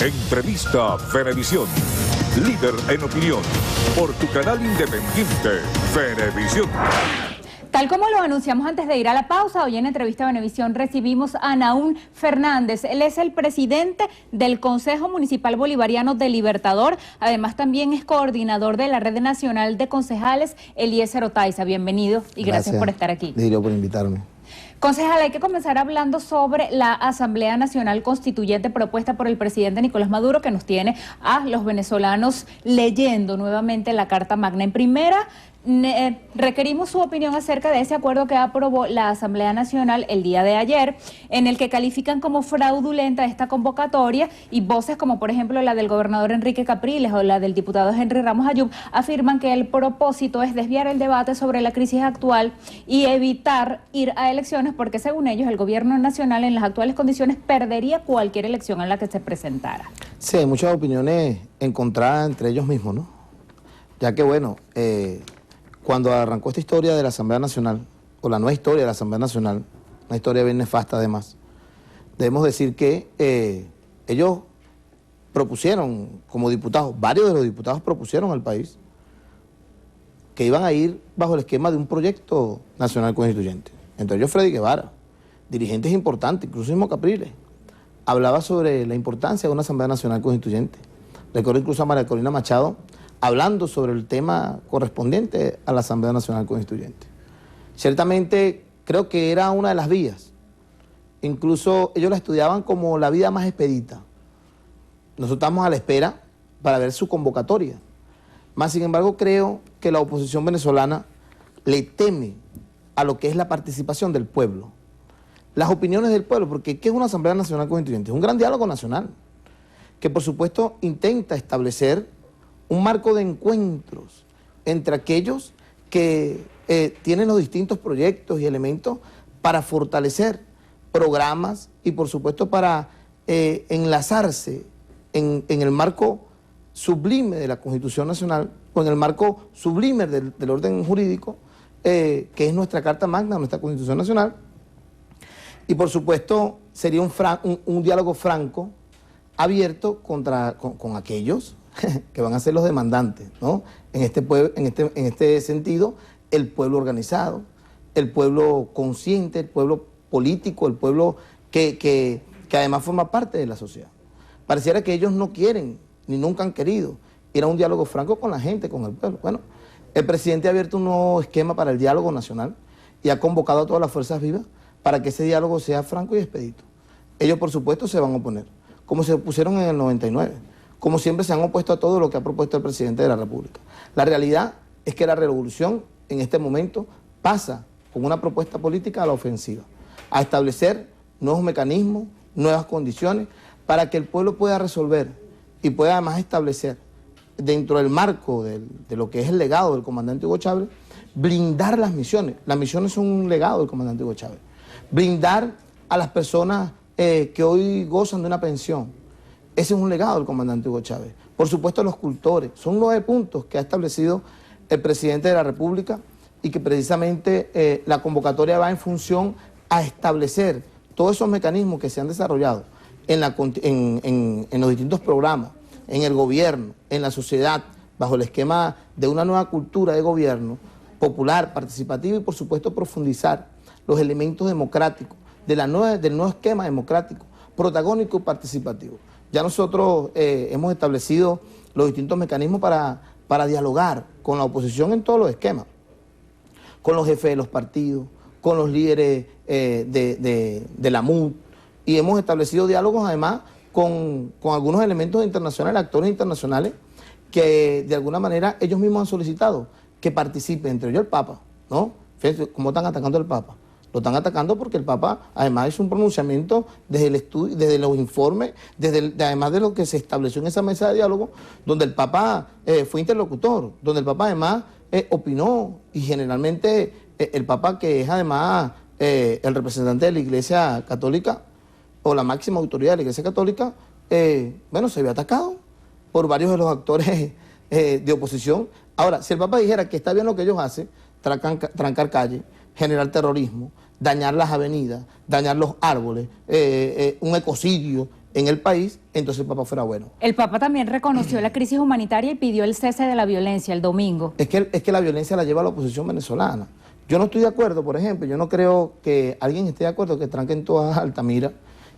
Entrevista Venevisión. Líder en opinión. Por tu canal independiente, Venevisión. Tal como lo anunciamos antes de ir a la pausa, hoy en Entrevista Venevisión recibimos a Nahum Fernández. Él es el presidente del Consejo Municipal Bolivariano de Libertador. Además, también es coordinador de la Red Nacional de Concejales, Eliezer Otaiza. Bienvenido y gracias por estar aquí. Lirio, por invitarme. Concejal, hay que comenzar hablando sobre la Asamblea Nacional Constituyente propuesta por el presidente Nicolás Maduro, que nos tiene a los venezolanos leyendo nuevamente la Carta Magna. En primera, requerimos su opinión acerca de ese acuerdo que aprobó la Asamblea Nacional el día de ayer, en el que califican como fraudulenta esta convocatoria, y voces como por ejemplo la del gobernador Enrique Capriles o la del diputado Henry Ramos Ayub afirman que el propósito es desviar el debate sobre la crisis actual y evitar ir a elecciones, porque según ellos el gobierno nacional en las actuales condiciones perdería cualquier elección en la que se presentara. Sí, hay muchas opiniones encontradas entre ellos mismos, ¿no? Ya que bueno, cuando arrancó esta historia de la Asamblea Nacional, o la nueva historia de la Asamblea Nacional, una historia bien nefasta además, debemos decir que ellos propusieron como diputados, varios de los diputados propusieron al país que iban a ir bajo el esquema de un proyecto nacional constituyente. Entre ellos Freddy Guevara, dirigentes importantes, incluso mismo Capriles, hablaba sobre la importancia de una Asamblea Nacional Constituyente. Recuerdo incluso a María Corina Machado hablando sobre el tema correspondiente a la Asamblea Nacional Constituyente. Ciertamente creo que era una de las vías. Incluso ellos la estudiaban como la vía más expedita. Nosotros estamos a la espera para ver su convocatoria. Más sin embargo, creo que la oposición venezolana le teme a lo que es la participación del pueblo, las opiniones del pueblo, porque ¿qué es una Asamblea Nacional Constituyente? Es un gran diálogo nacional, que por supuesto intenta establecer un marco de encuentros entre aquellos que tienen los distintos proyectos y elementos para fortalecer programas y por supuesto para enlazarse en el marco sublime de la Constitución Nacional, o en el marco sublime del orden jurídico, que es nuestra Carta Magna, nuestra Constitución Nacional. Y por supuesto sería un diálogo franco, abierto con aquellos que van a ser los demandantes, ¿no? En este sentido, el pueblo organizado, el pueblo consciente, el pueblo político, el pueblo que además forma parte de la sociedad. Pareciera que ellos no quieren, ni nunca han querido, ir a un diálogo franco con la gente, con el pueblo. Bueno, el presidente ha abierto un nuevo esquema para el diálogo nacional y ha convocado a todas las fuerzas vivas para que ese diálogo sea franco y expedito. Ellos, por supuesto, se van a oponer, como se opusieron en el 99, como siempre se han opuesto a todo lo que ha propuesto el presidente de la República. La realidad es que la revolución en este momento pasa con una propuesta política a la ofensiva, a establecer nuevos mecanismos, nuevas condiciones, para que el pueblo pueda resolver y pueda además establecer, dentro del marco de lo que es el legado del comandante Hugo Chávez, blindar las misiones. Las misiones son un legado del comandante Hugo Chávez. Blindar a las personas que hoy gozan de una pensión. Ese es un legado del comandante Hugo Chávez. Por supuesto, los cultores. Son 9 puntos que ha establecido el presidente de la República y que precisamente la convocatoria va en función a establecer todos esos mecanismos que se han desarrollado en los distintos programas, en el gobierno, en la sociedad, bajo el esquema de una nueva cultura de gobierno popular, participativa y por supuesto profundizar los elementos democráticos del nuevo esquema democrático, protagónico y participativo. Ya nosotros hemos establecido los distintos mecanismos para dialogar con la oposición en todos los esquemas, con los jefes de los partidos, con los líderes de la MUD, y hemos establecido diálogos además con algunos elementos internacionales, actores internacionales, que de alguna manera ellos mismos han solicitado que participe, entre ellos el Papa, ¿no? Fíjense cómo están atacando al Papa. Lo están atacando porque el Papa además hizo un pronunciamiento desde el estudio, desde los informes, además de lo que se estableció en esa mesa de diálogo, donde el Papa fue interlocutor, donde el Papa además opinó, y generalmente el Papa, que es además el representante de la Iglesia Católica, o la máxima autoridad de la Iglesia Católica, bueno, se ve atacado por varios de los actores de oposición. Ahora, si el Papa dijera que está bien lo que ellos hacen, trancar calles, generar terrorismo, dañar las avenidas, dañar los árboles, un ecocidio, en el país, entonces el Papa fuera bueno. El Papa también reconoció la crisis humanitaria y pidió el cese de la violencia el domingo. Es que la violencia la lleva a la oposición venezolana. Yo no estoy de acuerdo, por ejemplo, yo no creo que alguien esté de acuerdo que tranquen todas Altamira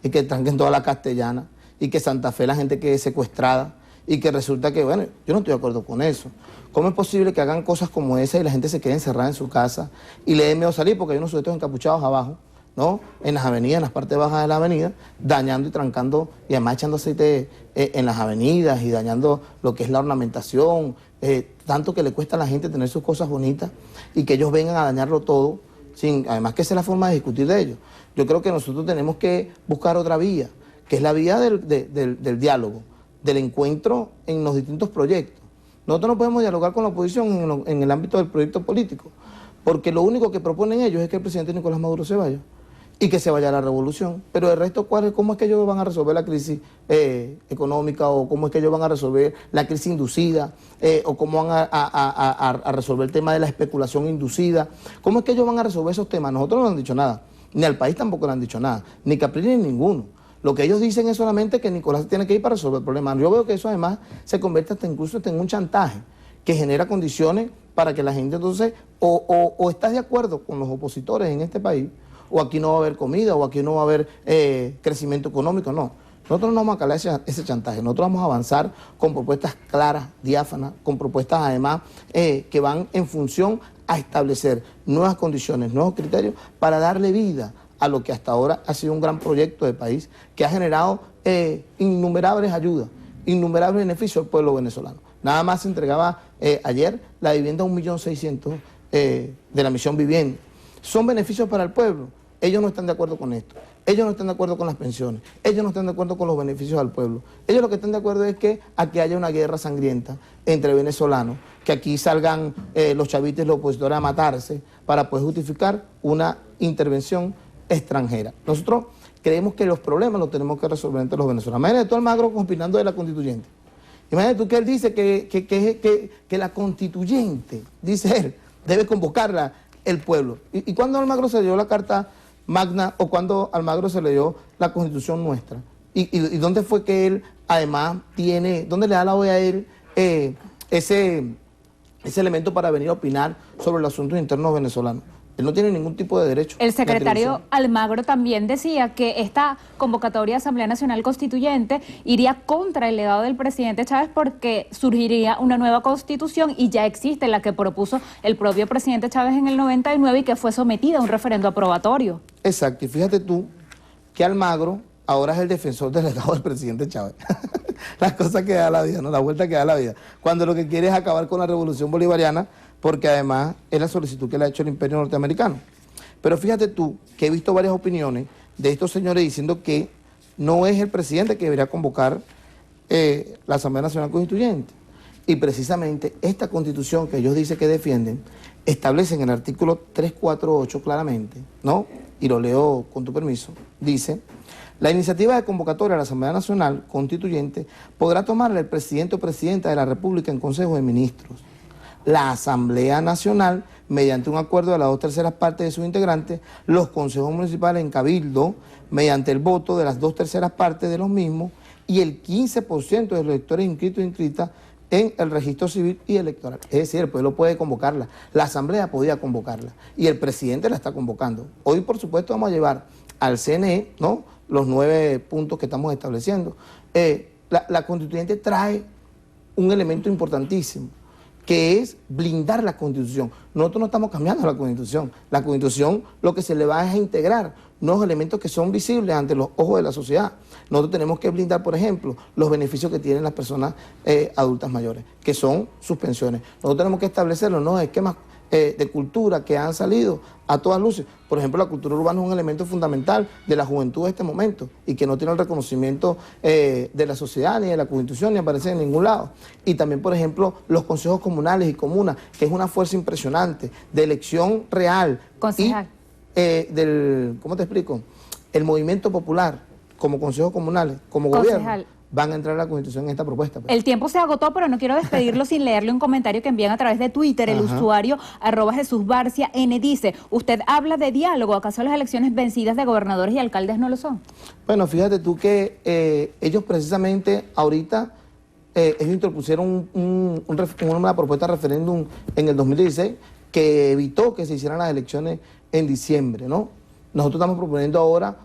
y que tranquen toda la Castellana y que Santa Fe la gente quede secuestrada y que resulta que, bueno, yo no estoy de acuerdo con eso. ¿Cómo es posible que hagan cosas como esa y la gente se quede encerrada en su casa y le dé miedo salir porque hay unos sujetos encapuchados abajo, ¿no? En las avenidas, en las partes bajas de la avenida, dañando y trancando y además echando aceite en las avenidas y dañando lo que es la ornamentación, tanto que le cuesta a la gente tener sus cosas bonitas y que ellos vengan a dañarlo todo, sin, además que esa es la forma de discutir de ellos. Yo creo que nosotros tenemos que buscar otra vía, que es la vía del diálogo, del encuentro en los distintos proyectos. Nosotros no podemos dialogar con la oposición en el ámbito del proyecto político, porque lo único que proponen ellos es que el presidente Nicolás Maduro se vaya y que se vaya a la revolución. Pero el resto, ¿cómo es que ellos van a resolver la crisis económica o cómo es que ellos van a resolver la crisis inducida o cómo van a resolver el tema de la especulación inducida? ¿Cómo es que ellos van a resolver esos temas? Nosotros no le han dicho nada, ni al país tampoco le han dicho nada, ni Capriles ni ninguno. Lo que ellos dicen es solamente que Nicolás tiene que ir para resolver el problema. Yo veo que eso además se convierte hasta incluso en un chantaje que genera condiciones para que la gente entonces o estás de acuerdo con los opositores en este país, o aquí no va a haber comida, o aquí no va a haber crecimiento económico. No, nosotros no vamos a calar ese chantaje. Nosotros vamos a avanzar con propuestas claras, diáfanas, con propuestas además que van en función a establecer nuevas condiciones, nuevos criterios para darle vida a lo que hasta ahora ha sido un gran proyecto de país que ha generado innumerables ayudas, innumerables beneficios al pueblo venezolano. Nada más se entregaba ayer la vivienda 1.600.000 de la Misión Vivienda. Son beneficios para el pueblo. Ellos no están de acuerdo con esto. Ellos no están de acuerdo con las pensiones. Ellos no están de acuerdo con los beneficios al pueblo. Ellos lo que están de acuerdo es que aquí haya una guerra sangrienta entre venezolanos, que aquí salgan los chavitos y los opositores a matarse para poder justificar una intervención extranjera. Nosotros creemos que los problemas los tenemos que resolver entre los venezolanos. Imagínate tú, Almagro, opinando de la constituyente. Imagínate tú que él dice que la constituyente, dice él, debe convocarla el pueblo. ¿Y cuándo Almagro se leyó la Carta Magna o cuándo Almagro se leyó la Constitución nuestra? ¿Y dónde fue que él, además, dónde le da la OEA a él ese elemento para venir a opinar sobre los asuntos internos venezolanos? Él no tiene ningún tipo de derecho. El secretario Almagro también decía que esta convocatoria de Asamblea Nacional Constituyente iría contra el legado del presidente Chávez porque surgiría una nueva constitución y ya existe la que propuso el propio presidente Chávez en el 99 y que fue sometida a un referendo aprobatorio. Exacto, y fíjate tú que Almagro ahora es el defensor del legado del presidente Chávez. Las cosas que da la vida, ¿no? La vuelta que da la vida. Cuando lo que quiere es acabar con la revolución bolivariana, porque además es la solicitud que le ha hecho el imperio norteamericano. Pero fíjate tú que he visto varias opiniones de estos señores diciendo que no es el presidente que debería convocar la Asamblea Nacional Constituyente. Y precisamente esta constitución que ellos dicen que defienden establece en el artículo 348 claramente, ¿no? Y lo leo con tu permiso, dice: la iniciativa de convocatoria a la Asamblea Nacional Constituyente podrá tomarla el presidente o presidenta de la República en Consejo de Ministros. La Asamblea Nacional, mediante un acuerdo de las 2/3 partes de sus integrantes, los consejos municipales en cabildo, mediante el voto de las 2/3 partes de los mismos y el 15% de los electores inscritos e inscritas en el registro civil y electoral. Es decir, el pueblo puede convocarla, la Asamblea podía convocarla y el presidente la está convocando. Hoy, por supuesto, vamos a llevar al CNE, ¿no?, los 9 puntos que estamos estableciendo. La constituyente trae un elemento importantísimo, que es blindar la Constitución. Nosotros no estamos cambiando la Constitución. La Constitución lo que se le va es a integrar nuevos elementos que son visibles ante los ojos de la sociedad. Nosotros tenemos que blindar, por ejemplo, los beneficios que tienen las personas adultas mayores, que son sus pensiones. Nosotros tenemos que establecer los nuevos esquemas de cultura que han salido a todas luces. Por ejemplo, la cultura urbana es un elemento fundamental de la juventud de este momento y que no tiene el reconocimiento de la sociedad, ni de la Constitución, ni aparece en ningún lado. Y también, por ejemplo, los consejos comunales y comunas, que es una fuerza impresionante de elección real. Concejal. ¿Cómo te explico? El movimiento popular, como consejos comunales, como Concejal. gobierno. van a entrar a la Constitución en esta propuesta. Pues. El tiempo se agotó, pero no quiero despedirlo sin leerle un comentario que envían a través de Twitter. El usuario @JesusBarcia_N dice: usted habla de diálogo, ¿acaso las elecciones vencidas de gobernadores y alcaldes no lo son? Bueno, fíjate tú que ellos precisamente ahorita, ellos interpusieron una propuesta de referéndum en el 2016 que evitó que se hicieran las elecciones en diciembre, ¿no? Nosotros estamos proponiendo ahora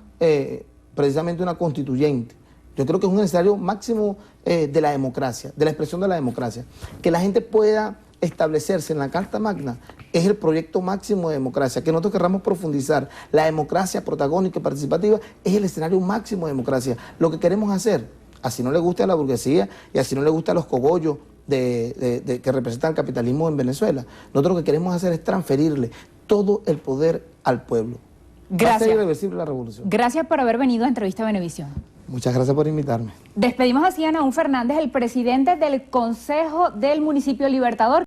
precisamente una constituyente. Yo creo que es un escenario máximo de la democracia, de la expresión de la democracia. Que la gente pueda establecerse en la Carta Magna es el proyecto máximo de democracia. Que nosotros querramos profundizar la democracia protagónica y participativa es el escenario máximo de democracia. Lo que queremos hacer, así no le gusta a la burguesía y así no le gusta a los cogollos que representan el capitalismo en Venezuela. Nosotros lo que queremos hacer es transferirle todo el poder al pueblo. Gracias. Va a ser irreversible la revolución. Gracias por haber venido a Entrevista Venevisión. Muchas gracias por invitarme. Despedimos así a Nahum Fernández, el presidente del Consejo del Municipio Libertador.